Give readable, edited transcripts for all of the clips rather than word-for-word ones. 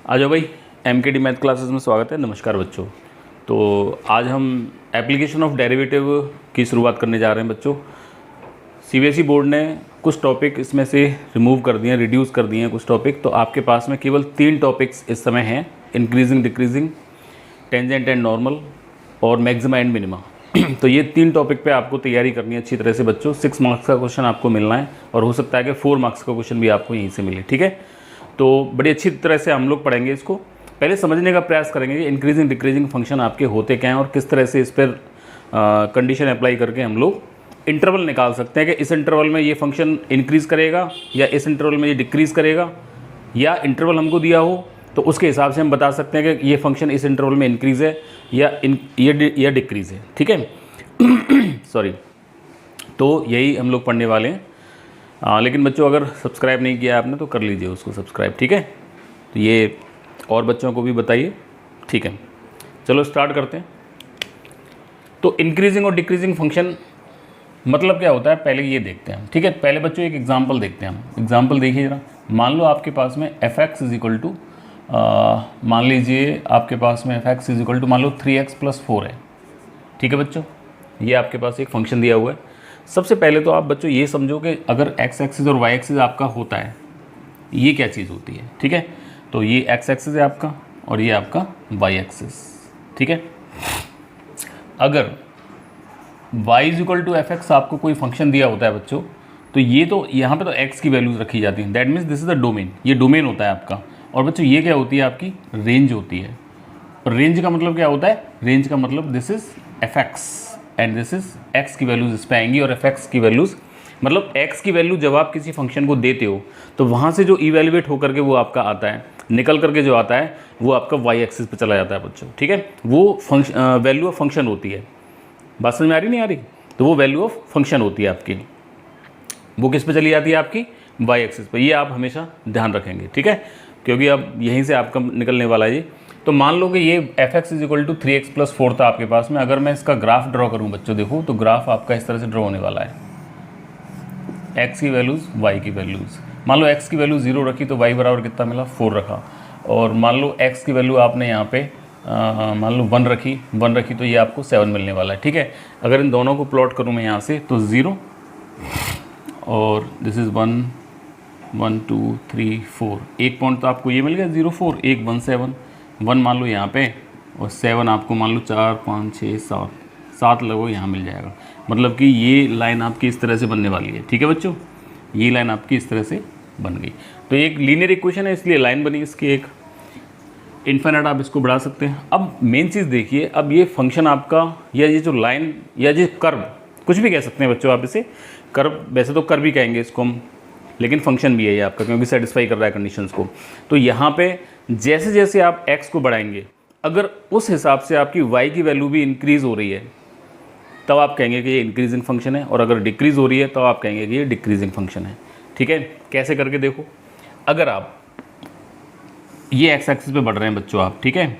आ जाओ भाई, MKD math classes में स्वागत है। नमस्कार बच्चों। तो आज हम एप्लीकेशन ऑफ डेरिवेटिव की शुरुआत करने जा रहे हैं बच्चों। CBSE बोर्ड ने कुछ टॉपिक इसमें से रिमूव कर दिए हैं, रिड्यूस कर दिए हैं कुछ टॉपिक। तो आपके पास में केवल 3 टॉपिक्स इस समय हैं, increasing, decreasing, tangent and normal और मैक्सिमा एंड मिनिमा। तो ये 3 टॉपिक पे आपको तैयारी करनी है अच्छी तरह से बच्चों। 6 मार्क्स का क्वेश्चन आपको मिलना है और हो सकता है कि 4 मार्क्स का क्वेश्चन भी आपको यहीं से मिले, ठीक है। तो बड़ी अच्छी तरह से हम लोग पढ़ेंगे इसको। पहले समझने का प्रयास करेंगे कि इंक्रीजिंग डिक्रीजिंग फंक्शन आपके होते क्या हैं और किस तरह से इस पर कंडीशन अप्लाई करके हम लोग इंटरवल निकाल सकते हैं कि इस इंटरवल में ये फंक्शन इंक्रीज़ करेगा या इस इंटरवल में ये डिक्रीज़ करेगा, या इंटरवल हमको दिया हो तो उसके हिसाब से हम बता सकते हैं कि ये फंक्शन इस इंटरवल में इंक्रीज़ है या डिक्रीज़ है, ठीक है। सॉरी। तो यही हम लोग पढ़ने वाले हैं। लेकिन बच्चों अगर सब्सक्राइब नहीं किया आपने तो कर लीजिए उसको सब्सक्राइब, ठीक है। तो ये और बच्चों को भी बताइए, ठीक है। चलो स्टार्ट करते हैं। तो इंक्रीजिंग और डिक्रीजिंग फंक्शन मतलब क्या होता है पहले ये देखते हैं, ठीक है। पहले बच्चों एक एग्जांपल देखते हैं हम। एग्जांपल देखिए ज़रा। मान लो आपके पास में fx इज इक्वल टू, मान लीजिए आपके पास में fx इज इक्वल टू मान लो 3x + 4 है, ठीक है बच्चों। ये आपके पास एक फंक्शन दिया हुआ है। सबसे पहले तो आप बच्चों ये समझो कि अगर x एक्सिस और y एक्सिस आपका होता है, ये क्या चीज़ होती है, ठीक है। तो ये x एक्सिस है आपका और ये आपका y एक्सिस, ठीक है। अगर y = fx आपको कोई फंक्शन दिया होता है बच्चों, तो ये तो यहाँ पे तो x की वैल्यूज रखी जाती हैं। That means this is the domain, ये डोमेन होता है आपका। और बच्चों ये क्या होती है आपकी रेंज होती है। और रेंज का मतलब क्या होता है, रेंज का मतलब this is fx and this is x की वैल्यूज इस पे आएंगी और fx की वैल्यूज मतलब x की वैल्यू जब आप किसी फंक्शन को देते हो तो वहाँ से जो इवेल्युएट होकर के वो आपका आता है, निकल करके जो आता है वो आपका y एक्सिस पे चला जाता है बच्चों, ठीक है। वो वैल्यू ऑफ फंक्शन होती है। बात समझ में आ रही नहीं आ रही? तो वो वैल्यू ऑफ फंक्शन होती है आपकी, वो किस पे चली जाती है आपकी y एक्सिस पे। ये आप हमेशा ध्यान रखेंगे, ठीक है, क्योंकि अब यहीं से आपका निकलने वाला है ये। तो मान लो कि ये fx = 3x + 4 था आपके पास में। अगर मैं इसका ग्राफ ड्रॉ करूं बच्चों, देखो तो ग्राफ आपका इस तरह से ड्रॉ होने वाला है। x की वैल्यूज़, y की वैल्यूज़। मान लो x की वैल्यू 0 रखी तो y बराबर कितना मिला, 4 रखा। और मान लो x की वैल्यू आपने यहाँ पे मान लो 1 रखी तो ये आपको 7 मिलने वाला है, ठीक है। अगर इन दोनों को प्लॉट करूँ मैं यहाँ से तो 0 और दिस इज़ 1 1 2 3 4, एक पॉइंट तो आपको ये मिल गया 0 4, एक 1 7, 1 मान लो यहाँ पे और 7 आपको मान लो 4 5 6 7 लगभग यहाँ मिल जाएगा। मतलब कि ये लाइन आपकी इस तरह से बनने वाली है, ठीक है बच्चों। ये लाइन आपकी इस तरह से बन गई। तो एक लीनियर इक्वेशन है इसलिए लाइन बनी इसकी एक। इन्फिनिट आप इसको बढ़ा सकते हैं। अब मेन चीज़ देखिए, अब ये फंक्शन आपका या ये जो लाइन या ये कर्व, कुछ भी कह सकते हैं बच्चों आप इसे। कर्व वैसे तो कर्व ही कहेंगे इसको हम, लेकिन फंक्शन भी है ये आपका क्योंकि सेटिस्फाई कर रहा है कंडीशंस को। तो यहाँ पे जैसे जैसे आप x को बढ़ाएंगे, अगर उस हिसाब से आपकी y की वैल्यू भी इंक्रीज़ हो रही है तब आप कहेंगे कि ये इंक्रीजिंग फंक्शन है, और अगर डिक्रीज़ हो रही है तो आप कहेंगे कि ये डिक्रीजिंग फंक्शन है, ठीक है। कैसे करके देखो, अगर आप ये x एक्सिस पे बढ़ रहे हैं बच्चों आप, ठीक है,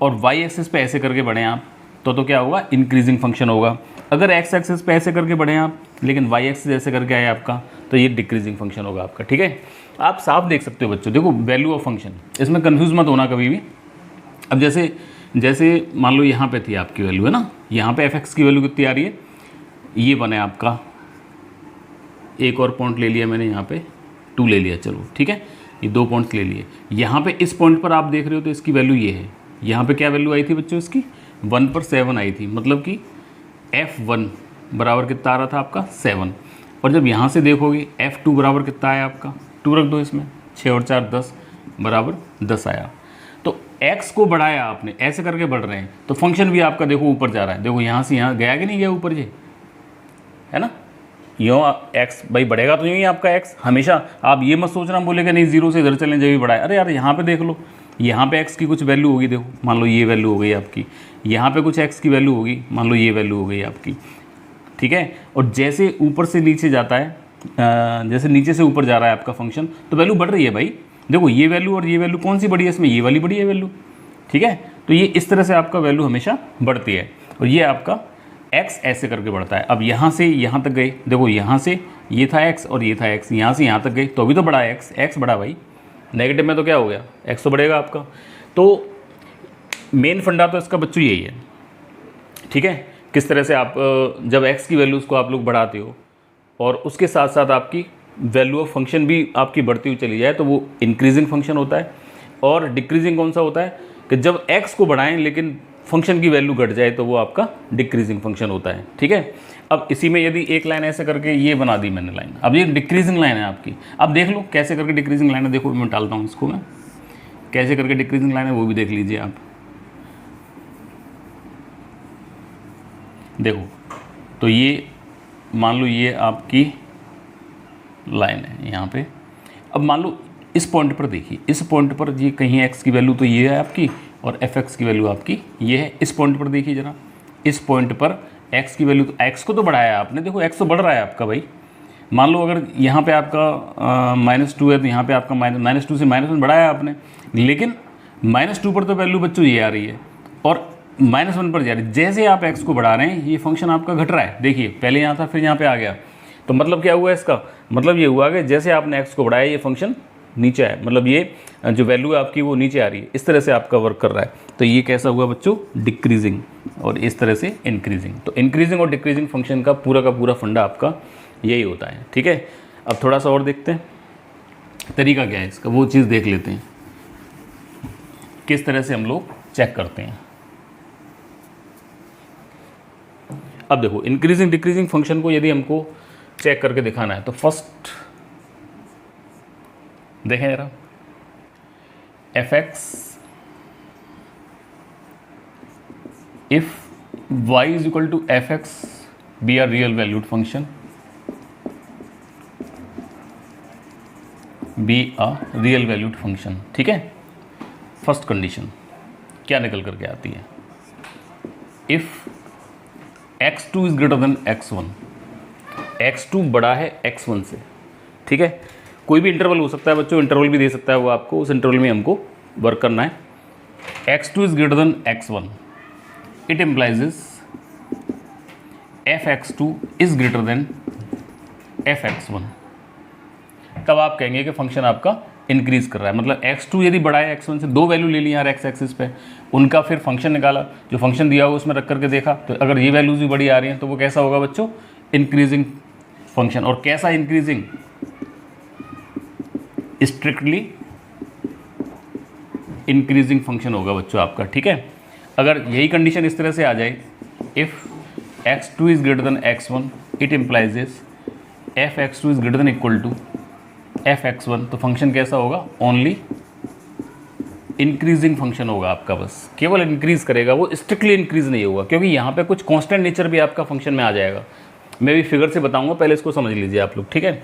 और y एक्सिस पे ऐसे करके बढ़ें आप तो क्या होगा, इंक्रीजिंग फंक्शन होगा। अगर x एक्सिस पे ऐसे करके बढ़ें आप लेकिन y एक्सिस ऐसे करके आए आपका तो ये डिक्रीजिंग फंक्शन होगा आपका, ठीक है। आप साफ देख सकते हो बच्चों, देखो वैल्यू ऑफ फंक्शन, इसमें कंफ्यूज मत होना कभी भी। अब जैसे मान लो यहाँ पे थी आपकी वैल्यू, है ना, यहाँ पे fx की वैल्यू कितनी आ रही है, ये बने आपका, एक और पॉइंट ले लिया मैंने यहाँ पे 2 ले लिया, चलो ठीक है, ये 2 पॉइंट्स ले लिए। यहाँ पे इस पॉइंट पर आप देख रहे हो तो इसकी वैल्यू ये है। यहाँ पे क्या वैल्यू आई थी बच्चों इसकी, 1 पर 7 आई थी, मतलब कि f1 बराबर कितना आ रहा था आपका 7। और जब यहाँ से देखोगे f2 बराबर कितना आया आपका, 2 रख दो इसमें, 6 और 4 10 बराबर 10 आया। तो x को बढ़ाया आपने, ऐसे करके बढ़ रहे हैं तो फंक्शन भी आपका देखो ऊपर जा रहा है। देखो यहाँ से यहाँ गया कि नहीं गया ऊपर, ये है ना, यूँ x भाई बढ़ेगा तो यूँ ही आपका x हमेशा। आप ये मत सोचना बोलेगा नहीं 0 से इधर चलें जब भी बढ़ाए। अरे यार यहाँ पे देख लो, यहाँ पे x की कुछ वैल्यू होगी, देखो मान लो ये वैल्यू हो गई आपकी, यहाँ पे कुछ x की वैल्यू होगी, मान लो ये वैल्यू हो गई आपकी, ठीक है। और जैसे ऊपर से नीचे जाता है, जैसे नीचे से ऊपर जा रहा है आपका फंक्शन तो वैल्यू बढ़ रही है भाई। देखो ये वैल्यू और ये वैल्यू कौन सी बड़ी है इसमें, ये वाली बड़ी है वैल्यू, ठीक है। तो ये इस तरह से आपका वैल्यू हमेशा बढ़ती है और ये आपका x ऐसे करके बढ़ता है। अब यहाँ से यहाँ तक गए, देखो यहाँ से ये था x और ये था x, यहाँ से यहाँ तक गए तो अभी तो बढ़ा है x बढ़ा भाई, नेगेटिव में तो क्या हो गया, x तो बढ़ेगा आपका। तो मेन फंडा तो इसका बच्चों यही है, ठीक है। किस तरह से आप जब x की वैल्यूज़ को आप लोग बढ़ाते हो और उसके साथ साथ आपकी वैल्यू ऑफ फंक्शन भी आपकी बढ़ती हुई चली जाए तो वो इंक्रीजिंग फंक्शन होता है। और डिक्रीजिंग कौन सा होता है कि जब x को बढ़ाएं लेकिन फंक्शन की वैल्यू घट जाए तो वो आपका डिक्रीजिंग फंक्शन होता है, ठीक है। अब इसी में यदि एक लाइन ऐसे करके ये बना दी मैंने लाइन, अब ये डिक्रीजिंग लाइन है आपकी। अब देख लो कैसे करके डिक्रीजिंग लाइन है, देखो मैं डालता हूँ इसको, मैं कैसे करके डिक्रीजिंग लाइन है वो भी देख लीजिए आप। देखो तो ये मान लो ये आपकी लाइन है यहाँ पे। अब मान लो इस पॉइंट पर देखिए, इस पॉइंट पर ये कहीं x की वैल्यू तो ये है आपकी और fx की वैल्यू आपकी ये है। इस पॉइंट पर देखिए ज़रा, इस पॉइंट पर x की वैल्यू, तो x को तो बढ़ाया आपने, देखो x तो बढ़ रहा है आपका भाई। मान लो अगर यहाँ पे आपका -2 है तो यहाँ पे आपका -2 से -1 बढ़ाया आपने, लेकिन -2 पर तो वैल्यू बच्चों ये आ रही है और -1 पर जा रही है। जैसे आप x को बढ़ा रहे हैं ये फंक्शन आपका घट रहा है। देखिए पहले यहाँ था फिर यहाँ पे आ गया, तो मतलब क्या हुआ इसका, मतलब ये हुआ कि जैसे आपने x को बढ़ाया ये फंक्शन नीचे आया, मतलब ये जो वैल्यू है आपकी वो नीचे आ रही है। इस तरह से आपका वर्क कर रहा है। तो ये कैसा हुआ बच्चों, डिक्रीजिंग, और इस तरह से इंक्रीजिंग। तो इंक्रीजिंग और डिक्रीजिंग फंक्शन का पूरा फंडा आपका यही होता है, ठीक है। अब थोड़ा सा और देखते हैं तरीका क्या है इसका, वो चीज़ देख लेते हैं किस तरह से हम लोग चेक करते हैं। अब देखो इंक्रीजिंग डिक्रीजिंग फंक्शन को यदि हमको चेक करके दिखाना है तो फर्स्ट देखें जरा, fx if y is equal to fx be a real valued function, be a real valued function, ठीक है। फर्स्ट कंडीशन क्या निकल करके आती है, if x2 is greater than x1, x2 बड़ा है x1 से, ठीक है। कोई भी इंटरवल हो सकता है बच्चों, इंटरवल भी दे सकता है वो आपको, उस इंटरवल में हमको वर्क करना है। x2 is greater than x1, it implies fx2 is greater than fx1। तब आप कहेंगे कि फंक्शन आपका इंक्रीज कर रहा है। मतलब x2 यदि बढ़ा है x1 से, दो वैल्यू ले ली यार x एक्सिस पे, उनका फिर फंक्शन निकाला, जो फंक्शन दिया हुआ उसमें रख करके देखा, तो अगर ये वैल्यूज भी बड़ी आ रही हैं तो वो कैसा होगा बच्चों, इंक्रीजिंग फंक्शन। और कैसा इंक्रीजिंग, स्ट्रिक्टली इंक्रीजिंग फंक्शन होगा बच्चों आपका, ठीक है। अगर यही कंडीशन इस तरह से आ जाए, if x2 is greater than x1 it implies fx2 is greater than equal to fx1, तो फंक्शन कैसा होगा, ओनली इंक्रीजिंग फंक्शन होगा आपका, बस केवल इंक्रीज करेगा, वो स्ट्रिक्टली इंक्रीज नहीं होगा, क्योंकि यहाँ पे कुछ कांस्टेंट नेचर भी आपका फंक्शन में आ जाएगा। मैं भी फिगर से बताऊंगा, पहले इसको समझ लीजिए आप लोग, ठीक है।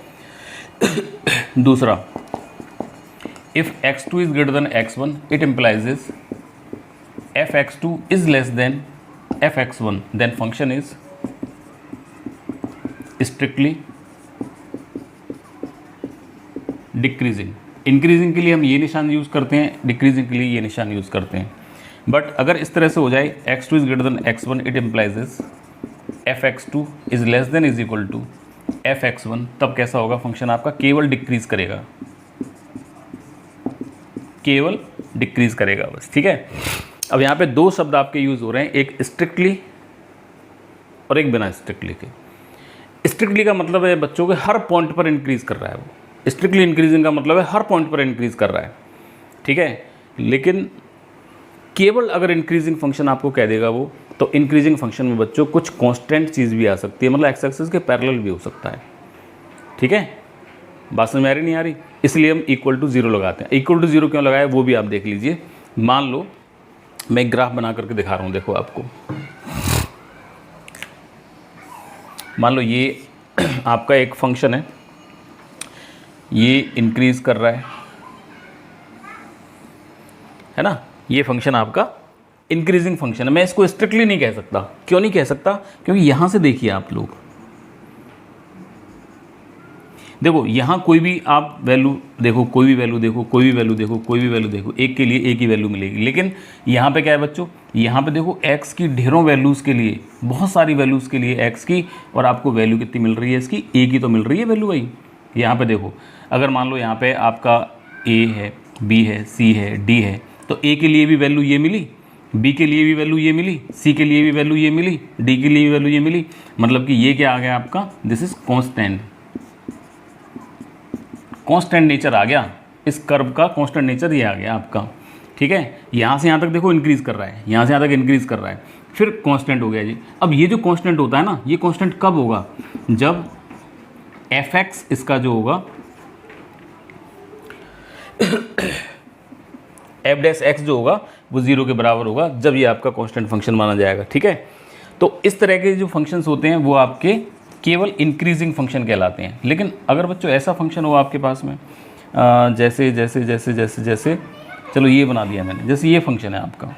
दूसरा, if x2 is greater than x1 it implies fx2 is less than fx1, then function is strictly decreasing। Increasing के लिए हम ये निशान यूज़ करते हैं, डिक्रीजिंग के लिए ये निशान यूज़ करते हैं। बट अगर इस तरह से हो जाए x2 is greater than x1 it implies fx2 is less than is equal to fx1, तब कैसा होगा, फंक्शन आपका केवल डिक्रीज करेगा, केवल डिक्रीज करेगा बस, ठीक है। अब यहाँ पे दो शब्द आपके यूज़ हो रहे हैं, एक स्ट्रिक्टली और एक बिना स्ट्रिक्टली के। स्ट्रिक्टली का मतलब है बच्चों के हर पॉइंट पर इंक्रीज कर रहा है वो, स्ट्रिक्टली इंक्रीजिंग का मतलब है हर पॉइंट पर इंक्रीज कर रहा है, ठीक है। लेकिन केवल अगर इंक्रीजिंग फंक्शन आपको कह देगा वो, तो इंक्रीजिंग फंक्शन में बच्चों कुछ कांस्टेंट चीज़ भी आ सकती है, मतलब एक्स एक्सिस के पैरेलल भी हो सकता है, ठीक है। बात समझ में आ रही नहीं आ रही, इसलिए हम इक्वल टू 0 लगाते हैं। इक्वल टू 0 क्यों लगाया वो भी आप देख लीजिए। मान लो मैं एक ग्राफ बना करके दिखा रहा हूँ, देखो आपको, मान लो ये आपका एक फंक्शन है, ये इंक्रीज कर रहा है ना, ये फंक्शन आपका इंक्रीजिंग फंक्शन है। मैं इसको स्ट्रिक्टली नहीं कह सकता, क्यों नहीं कह सकता, क्योंकि यहाँ से देखिए आप लोग, देखो यहाँ कोई भी आप वैल्यू देखो, कोई भी वैल्यू देखो, कोई भी वैल्यू देखो, कोई भी वैल्यू देखो, एक के लिए एक ही वैल्यू मिलेगी। लेकिन यहाँ पे क्या है बच्चों, यहाँ पे देखो x की ढेरों वैल्यूज़ के लिए, बहुत सारी वैल्यूज़ के लिए x की, और आपको वैल्यू कितनी मिल रही है इसकी, a की तो मिल रही है वैल्यू भाई। यहाँ पे देखो, अगर मान लो यहाँ पे आपका a है, बी है, सी है, डी है, तो ए के लिए भी वैल्यू ये मिली, बी के लिए भी वैल्यू ये मिली, सी के लिए भी वैल्यू ये मिली, डी के लिए भी वैल्यू ये मिली, मतलब कि ये क्या आ गया आपका, this is constant, constant nature आ गया, इस कर्व का कांस्टेंट नेचर ये आ गया आपका। ठीक है, यहाँ से यहाँ तक देखो इंक्रीज़ कर रहा है, यहाँ से यहाँ तक इंक्रीज़ कर रहा है, फिर कांस्टेंट हो गया जी। अब ये जो कांस्टेंट होता है ना, ये कांस्टेंट कब होगा, जब एफ एक्स इसका जो होगा एफ डैश एक्स जो होगा वो 0 के बराबर होगा, जब ये आपका कांस्टेंट फंक्शन माना जाएगा। ठीक है, तो इस तरह के जो फंक्शंस होते हैं वो आपके केवल इंक्रीजिंग फंक्शन कहलाते हैं। लेकिन अगर बच्चों ऐसा फंक्शन हो आपके पास में जैसे जैसे जैसे जैसे जैसे चलो ये बना दिया मैंने, जैसे ये फंक्शन है आपका,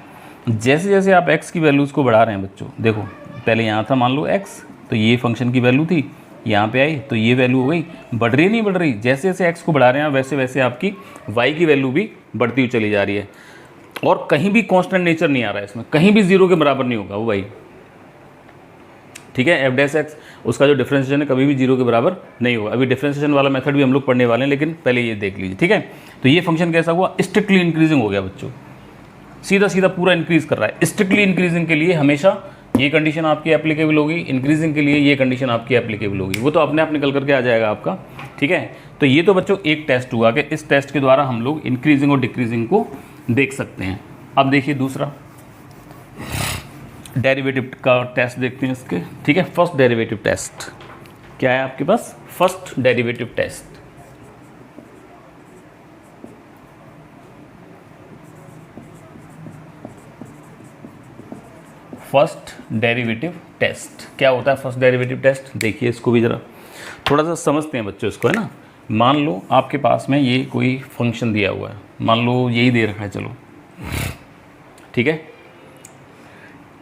जैसे जैसे आप x की वैल्यूज़ को बढ़ा रहे हैं बच्चों, देखो पहले यहाँ था मान लो x, तो ये फंक्शन की वैल्यू थी, यहाँ पे आई तो ये वैल्यू हो गई, बढ़ रही नहीं बढ़ रही, जैसे जैसे x को बढ़ा रहे हैं वैसे वैसे आपकी y की वैल्यू भी बढ़ती हुई चली जा रही है, और कहीं भी कांस्टेंट नेचर नहीं आ रहा है इसमें, कहीं भी 0 के बराबर नहीं होगा वो भाई। ठीक है, एफ डैश एक्स उसका जो डिफरेंशिएशन है कभी भी 0 के बराबर नहीं होगा। अभी डिफरेंशिएशन वाला मेथड भी हम लोग पढ़ने वाले हैं, लेकिन पहले ये देख लीजिए। ठीक है, तो ये फंक्शन कैसा हुआ, स्ट्रिक्टली इंक्रीजिंग हो गया बच्चों, सीधा सीधा पूरा इंक्रीज कर रहा है। स्ट्रिक्टली इंक्रीजिंग के लिए हमेशा ये कंडीशन आपकी एप्लीकेबल होगी, इंक्रीजिंग के लिए ये कंडीशन आपकी एप्लीकेबल होगी, वो तो अपने आप निकल करके आ जाएगा आपका। ठीक है, तो ये तो बच्चों एक टेस्ट हुआ कि इस टेस्ट के द्वारा हम लोग इंक्रीजिंग और डिक्रीजिंग को देख सकते हैं। अब देखिए दूसरा डेरिवेटिव का टेस्ट देखते हैं इसके। ठीक है, फर्स्ट डेरिवेटिव टेस्ट क्या है आपके पास, first derivative test. First derivative test क्या होता है, फर्स्ट डेरिवेटिव टेस्ट देखिए, इसको भी ज़रा थोड़ा सा समझते हैं बच्चों इसको, है ना। मान लो आपके पास में ये कोई फंक्शन दिया हुआ है, मान लो यही दे रखा है, चलो ठीक है,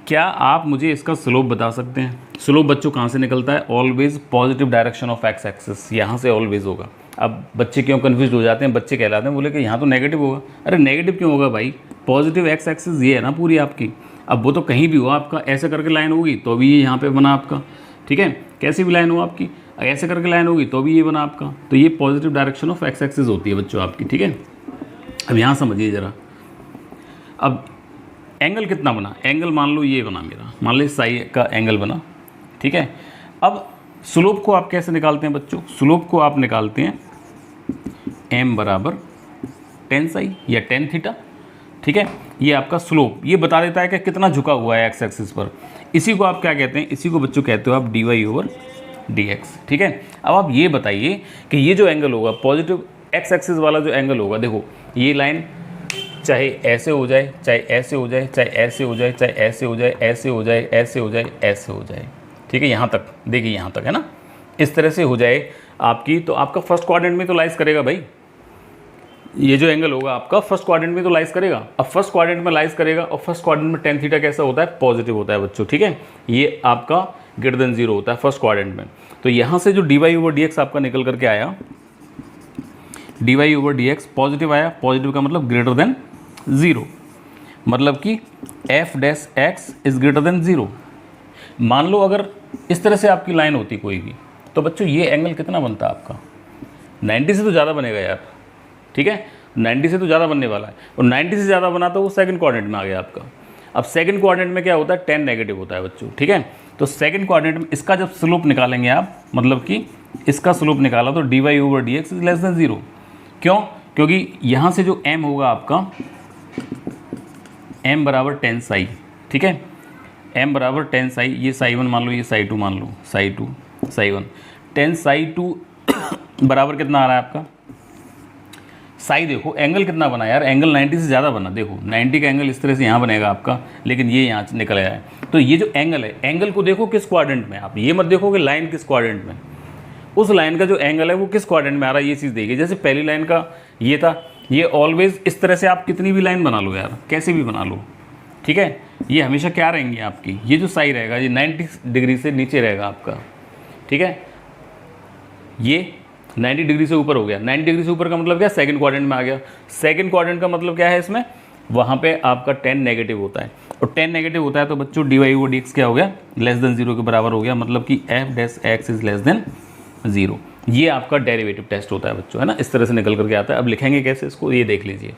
क्या आप मुझे इसका स्लोप बता सकते हैं। स्लोप बच्चों कहाँ से निकलता है, always positive direction of x axis, यहाँ से ऑलवेज होगा। अब बच्चे क्यों कन्फ्यूज हो जाते हैं, बच्चे कहलाते हैं बोले कि यहाँ तो नेगेटिव होगा, अरे नेगेटिव क्यों होगा भाई, पॉजिटिव एक्स एक्सिस ये है ना पूरी आपकी। अब वो तो कहीं भी हो आपका, ऐसे करके लाइन होगी तो भी ये यहाँ पे बना आपका। ठीक है, कैसी भी लाइन हो आपकी, ऐसे करके लाइन होगी तो भी ये बना आपका, तो ये positive direction of x axis होती है बच्चों आपकी। ठीक है, अब यहाँ समझिए ज़रा, अब एंगल कितना बना, एंगल मान लो ये बना मेरा, मान लो साई का एंगल बना। ठीक है, अब स्लोप को आप कैसे निकालते हैं बच्चों, स्लोप को आप निकालते हैं m बराबर टेन साई या टेन थीटा। ठीक है, ये आपका स्लोप ये बता देता है कि कितना झुका हुआ है एक्स एक्सिस पर। इसी को आप क्या कहते हैं, इसी को बच्चों कहते हो आप dy/dx। ठीक है, अब आप ये बताइए कि ये जो एंगल होगा पॉजिटिव एक्स एक्सिस वाला जो एंगल होगा, देखो ये लाइन चाहे ऐसे हो जाए, चाहे ऐसे हो जाए, चाहे ऐसे हो जाए, चाहे ऐसे हो जाए, ऐसे हो जाए, ऐसे हो जाए, ऐसे हो जाए। ठीक है, यहाँ तक देखिए, यहाँ तक है ना, इस तरह से हो जाए आपकी, तो आपका फर्स्ट क्वाड्रेंट में तो लाइज करेगा भाई, ये जो एंगल होगा आपका फर्स्ट क्वाड्रेंट में तो लाइज करेगा। अब फर्स्ट क्वाड्रेंट में लाइज करेगा, और फर्स्ट क्वाड्रेंट में टेन थीटा कैसा होता है, पॉजिटिव होता है बच्चों। ठीक है, ये आपका ग्रेटर देन 0 होता है फर्स्ट क्वाड्रेंट में। तो यहाँ से जो dy/dx आपका निकल करके आया, dy/dx पॉजिटिव आया, पॉजिटिव का मतलब ग्रेटर देन 0, मतलब कि f dash x is greater then 0। मान लो अगर इस तरह से आपकी लाइन होती कोई भी, तो बच्चों ये एंगल कितना बनता आपका, 90 से तो ज़्यादा बनेगा यार। ठीक है, 90 से तो ज़्यादा बनने वाला है, और 90 से ज़्यादा बना तो वो सेकंड क्वाड्रेंट में आ गया आपका। अब सेकंड क्वाड्रेंट में क्या होता है, 10 नेगेटिव होता है बच्चों। ठीक है, तो सेकंड क्वाड्रेंट में इसका जब स्लोप निकालेंगे आप, मतलब कि इसका स्लोप निकाला तो dy/dx इज लेस देन 0। क्यों, क्योंकि यहाँ से जो m होगा आपका m बराबर 10 साई। ठीक है, m बराबर 10 साई, ये साई 1 मान लो, ये साई 2 मान लो, साई 2 साई 1, 10 साई 2 बराबर कितना आ रहा है आपका, साई देखो एंगल कितना बना यार, एंगल 90 से ज़्यादा बना, देखो 90 का एंगल इस तरह से यहाँ बनेगा आपका, लेकिन ये यहाँ निकल आया है। तो ये जो एंगल है, एंगल को देखो किस क्वाड्रेंट में, आप ये मत देखो कि लाइन किस क्वाड्रेंट में, उस लाइन का जो एंगल है वो किस क्वाड्रेंट में आ रहा है, ये चीज़ देखिए। जैसे पहली लाइन का ये था, ये ऑलवेज इस तरह से आप कितनी भी लाइन बना लो यार, कैसे भी बना लो। ठीक है, ये हमेशा क्या रहेंगी आपकी, ये जो साई रहेगा ये 90 डिग्री से नीचे रहेगा आपका। ठीक है, ये 90 डिग्री से ऊपर हो गया, 90 डिग्री से ऊपर का मतलब क्या, सेकंड क्वाड्रेंट में आ गया। सेकंड क्वाड्रेंट का मतलब क्या है इसमें, वहाँ पे आपका 10 नेगेटिव होता है, और 10 नेगेटिव होता है तो बच्चों dy/dx क्या हो गया, लेस देन 0 के बराबर हो गया, मतलब कि f dash x is less then 0। ये आपका डेरिवेटिव टेस्ट होता है बच्चों, है ना, इस तरह से निकल करके आता है। अब लिखेंगे कैसे इसको, ये देख लीजिए।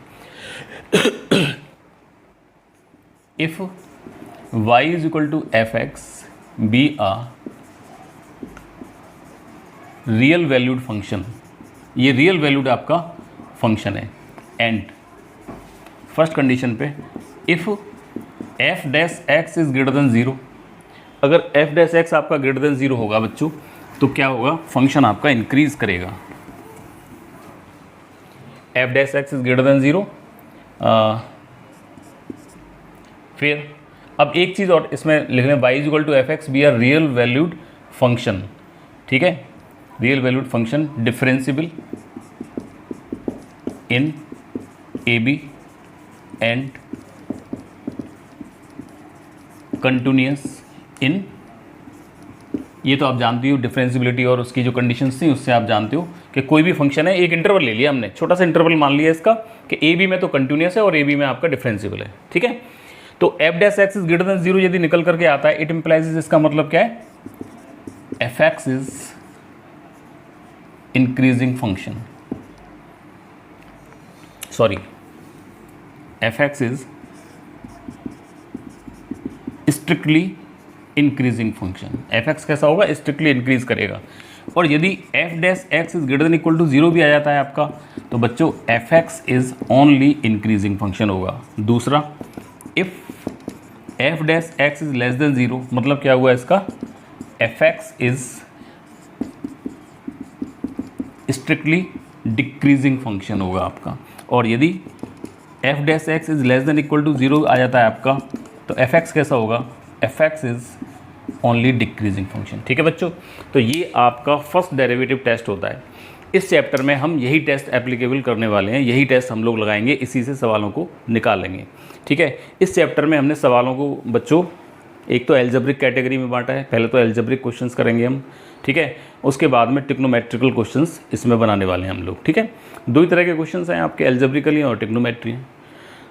If y is equal to F x be a real valued function, ये रियल वैल्यूड आपका फंक्शन है, एंड फर्स्ट कंडीशन पे if F dash x is greater than zero, अगर एफ डैश एक्स आपका ग्रेटर देन ज़ीरो होगा बच्चों तो क्या होगा, फंक्शन आपका इंक्रीज करेगा। F dash x is greater than zero. फिर अब एक चीज़ और इसमें लिख लें, Y is equal to F x be are real valued function, ठीक है, real valued function differentiable in a b and continuous in, ये तो आप जानती हो डिफरेंशिएबिलिटी और उसकी जो कंडीशंस थी उससे आप जानते हो कि कोई भी फंक्शन है, एक इंटरवल ले लिया हमने, छोटा सा इंटरवल मान लिया इसका कि ए बी में तो कंटिन्यूअस है और ए बी में आपका डिफरेंशिएबल है, ठीक है। तो F dash x is greater than zero यदि निकल करके आता है, इट इम्प्लाइज, इसका मतलब क्या है, F x is increasing function, sorry F x is strictly increasing function, F x कैसा होगा, स्ट्रिक्टली इंक्रीज करेगा। और यदि F dash x is greater than equal to zero भी आ जाता है आपका, तो बच्चों F x is only increasing function होगा। दूसरा, if F dash x is less than zero, मतलब क्या हुआ इसका, F x is strictly decreasing function होगा आपका। और यदि F dash x is less than equal to zero आ जाता है आपका, तो एफ एक्स कैसा होगा, f x is only decreasing function, ठीक है बच्चों। तो ये आपका फर्स्ट डेरिवेटिव टेस्ट होता है। इस चैप्टर में हम यही टेस्ट एप्लीकेबल करने वाले हैं, यही टेस्ट हम लोग लगाएंगे, इसी से सवालों को निकालेंगे, ठीक है। इस चैप्टर में हमने सवालों को बच्चों एक तो एल्जेब्रिक कैटेगरी में बांटा है, पहले तो एल्जेब्रिक क्वेश्चंस करेंगे हम, ठीक है, उसके बाद में ट्रिग्नोमेट्रिकल क्वेश्चंस इसमें बनाने वाले हैं हम लोग, ठीक है। दो ही तरह के क्वेश्चंस हैं आपके, एल्जेब्रिकली और ट्रिग्नोमेट्री हैं।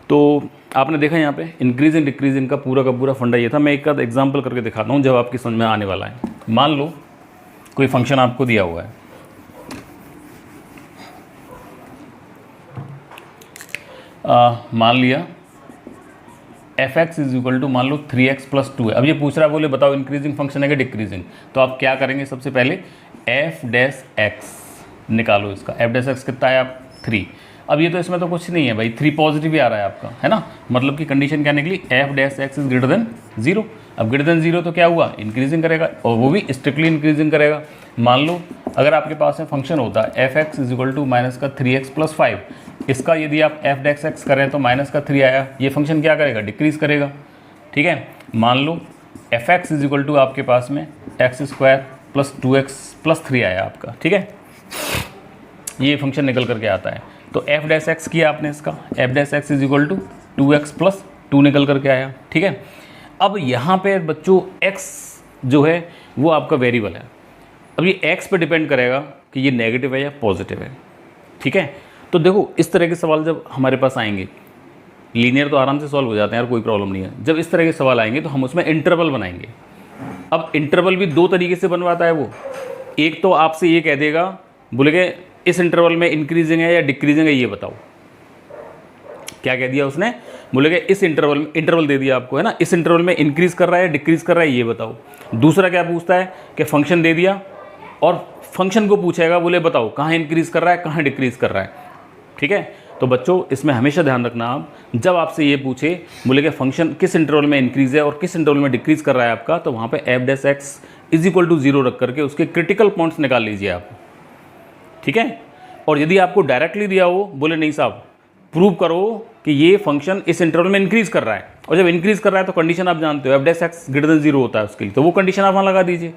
तो आपने देखा यहाँ पे इंक्रीजिंग डिक्रीजिंग का पूरा फंडा ये था। मैं एक आध एग्जाम्पल करके दिखाता हूँ जब आपकी समझ में आने वाला है। मान लो कोई फंक्शन आपको दिया हुआ है, मान लिया F x is equal to मान लो 3x प्लस 2 है। अब ये पूछ रहा है, बोले बताओ इंक्रीजिंग फंक्शन है कि डिक्रीजिंग, तो आप क्या करेंगे, सबसे पहले एफ डैश एक्स निकालो इसका, एफ डैश एक्स कितना है आप 3। अब ये तो इसमें तो कुछ नहीं है भाई, 3 पॉजिटिव ही आ रहा है आपका, है ना, मतलब कि कंडीशन क्या निकली, F dash x is greater than zero. अब ग्रेटर देन ज़ीरो तो क्या हुआ, इंक्रीजिंग करेगा, और वो भी स्ट्रिक्टली इंक्रीजिंग करेगा। मान लो अगर आपके पास में फंक्शन होता है F x is equal to minus का 3x प्लस 5, इसका यदि आप एफ डैश एक्स करें तो माइनस का 3 आया, ये फंक्शन क्या करेगा, डिक्रीज करेगा, ठीक है। मान लो f x is equal to आपके पास में x square plus 2x plus 3 आया आपका, ठीक है, ये फंक्शन निकल करके आता है। तो एफ डैश एक्स किया आपने इसका, F dash x is equal to 2x plus 2 निकल करके आया, ठीक है। अब यहाँ पे बच्चों x जो है वो आपका वेरिएबल है। अब ये x पे डिपेंड करेगा कि ये नेगेटिव है या पॉजिटिव है, ठीक है। तो देखो इस तरह के सवाल जब हमारे पास आएंगे, लीनियर तो आराम से सॉल्व हो जाते हैं यार, कोई प्रॉब्लम नहीं है। जब इस तरह के सवाल आएंगे तो हम उसमें इंटरवल बनाएंगे। अब इंटरवल भी दो तरीके से बनवाता है वो, एक तो आपसे ये कह देगा, बोले कि इस इंटरवल में इंक्रीजिंग है या डिक्रीजिंग है ये बताओ। क्या कह दिया उसने, बोले कि इस इंटरवल दे दिया आपको, है ना, इस इंटरवल में इंक्रीज कर रहा है डिक्रीज कर रहा है ये बताओ। दूसरा क्या पूछता है कि फंक्शन दे दिया और फंक्शन को पूछेगा, बोले बताओ कहाँ इंक्रीज कर रहा है कहाँ डिक्रीज कर रहा है, ठीक है। तो बच्चों इसमें हमेशा ध्यान रखना आप, जब आपसे ये पूछे बोले कि फंक्शन किस इंटरवल में इंक्रीज है और किस इंटरवल में डिक्रीज कर रहा है आपका, तो वहाँ पे F dash x is equal to 0 रख करके उसके क्रिटिकल पॉइंट्स निकाल लीजिए आप, ठीक है। और यदि आपको डायरेक्टली दिया हो, बोले नहीं साहब प्रूव करो कि ये फंक्शन इस इंटरवल में इंक्रीज कर रहा है, और जब इंक्रीज कर रहा है तो कंडीशन आप जानते हो F dash x greater than 0 होता है उसके लिए, तो वो कंडीशन आप वहाँ लगा दीजिए,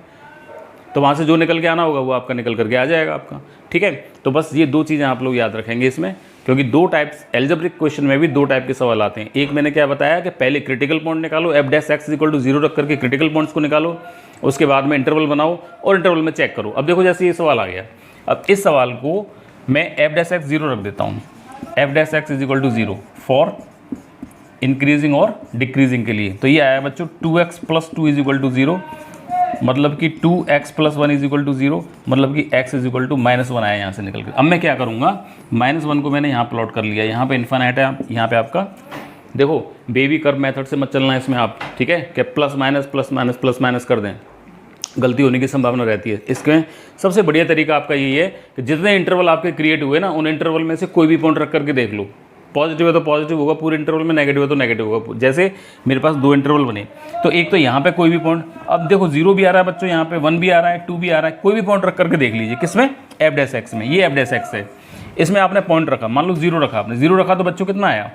तो वहाँ से जो निकल के आना होगा वो आपका निकल करके आ जाएगा आपका, ठीक है। तो बस ये दो चीज़ें आप लोग याद रखेंगे इसमें, क्योंकि दो टाइप्स एल्जेब्रिक क्वेश्चन में भी दो टाइप के सवाल आते हैं। एक मैंने क्या बताया कि पहले क्रिटिकल पॉइंट निकालो, F dash X equal to 0 रख करके क्रिटिकल पॉइंट्स को निकालो, उसके बाद में इंटरवल बनाओ और इंटरवल में चेक करो। अब देखो जैसे ये सवाल आ गया, अब इस सवाल को मैं एफ डैश एक्स 0 रख देता हूँ, F dash x is equal to 0 for increasing और डिक्रीजिंग के लिए, तो ये आया बच्चों 2x plus 2 is equal to 0 मतलब कि 2x + 1 = 0, मतलब कि x = -1 आया यहाँ से निकल कर। अब मैं क्या करूँगा, -1 को मैंने यहाँ प्लॉट कर लिया, यहाँ पे इन्फिनिट है, यहाँ पे आपका देखो बेबी कर्व मेथड से मत चलना है इसमें आप, ठीक है, कि प्लस माइनस कर दें, गलती होने की संभावना रहती है। इसमें सबसे बढ़िया तरीका आपका यही है कि जितने इंटरवल आपके क्रिएट हुए ना, उन इंटरवल में से कोई भी पॉइंट रख करके देख लो। पॉजिटिव है तो पॉजिटिव होगा पूरे इंटरवल में, नेगेटिव है तो नेगेटिव होगा। जैसे मेरे पास 2 इंटरवल बने, तो एक तो यहाँ पे कोई भी पॉइंट, अब देखो 0 भी आ रहा है बच्चों, यहाँ पे 1 भी आ रहा है, 2 भी आ रहा है, कोई भी पॉइंट रख करके देख लीजिए। किसमें? f' में। ये f' है, इसमें आपने पॉइंट रखा, मान लो 0 रखा आपने, 0 रखा तो बच्चों कितना आया?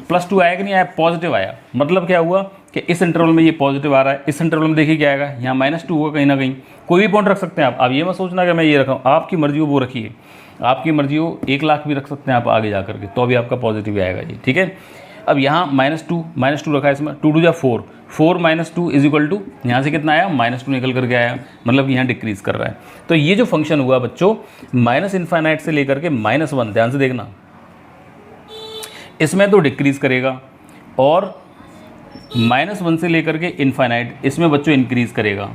+2 आया कि नहीं आया? पॉजिटिव आया। मतलब क्या हुआ कि इस इंटरवल में ये पॉजिटिव आ रहा है, इस इंटरवल में देखिए क्या आएगा, यहाँ -2 होगा कहीं ना कहीं। कोई भी पॉइंट रख सकते हैं आप। अब ये मत सोचना कि मैं ये रखा हूँ, आपकी मर्जी हो वो रखिए, आपकी मर्जी हो 1 लाख भी रख सकते हैं आप आगे जा करके, तो अभी आपका पॉजिटिव आएगा जी, ठीक है। अब यहाँ -2 रखा है इसमें, 2 × 4, 4 - 2 = यहाँ से कितना आया? -2 निकल करके आया, मतलब कि यहाँ डिक्रीज कर रहा है। तो ये जो फंक्शन हुआ बच्चों, -∞ से लेकर के -1, ध्यान से देखना, इसमें तो डिक्रीज करेगा, और -1 से लेकर के इन्फाइनाइट, इसमें बच्चों इंक्रीज करेगा।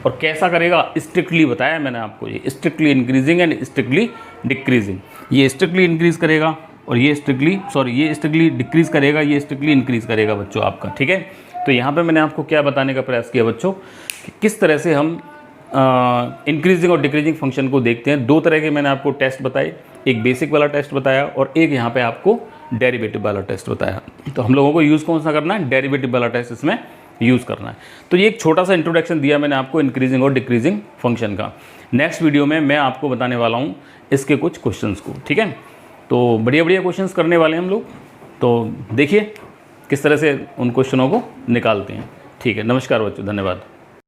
और कैसा करेगा? स्ट्रिक्टली बताया मैंने आपको, ये strictly increasing and strictly decreasing. ये स्ट्रिक्टली इंक्रीज करेगा और ये स्ट्रिक्टली डिक्रीज करेगा, ये स्ट्रिक्टली इंक्रीज करेगा बच्चों आपका, ठीक है। तो यहाँ पे मैंने आपको क्या बताने का प्रयास किया बच्चों, कि किस तरह से हम इंक्रीजिंग और डिक्रीजिंग फंक्शन को देखते हैं। 2 तरह के मैंने आपको टेस्ट बताए, एक बेसिक वाला टेस्ट बताया और एक यहाँ पे आपको डेरिवेटिव वाला टेस्ट बताया। तो हम लोगों को यूज़ कौन सा करना है? डेरिवेटिव वाला टेस्ट इसमें यूज़ करना है। तो ये एक छोटा सा इंट्रोडक्शन दिया मैंने आपको इंक्रीजिंग और डिक्रीजिंग फंक्शन का। नेक्स्ट वीडियो में मैं आपको बताने वाला हूँ इसके कुछ क्वेश्चंस को, ठीक है। तो बढ़िया क्वेश्चंस करने वाले हैं हम लोग, तो देखिए किस तरह से उन क्वेश्चनों को निकालते हैं, ठीक है। नमस्कार बच्चों, धन्यवाद।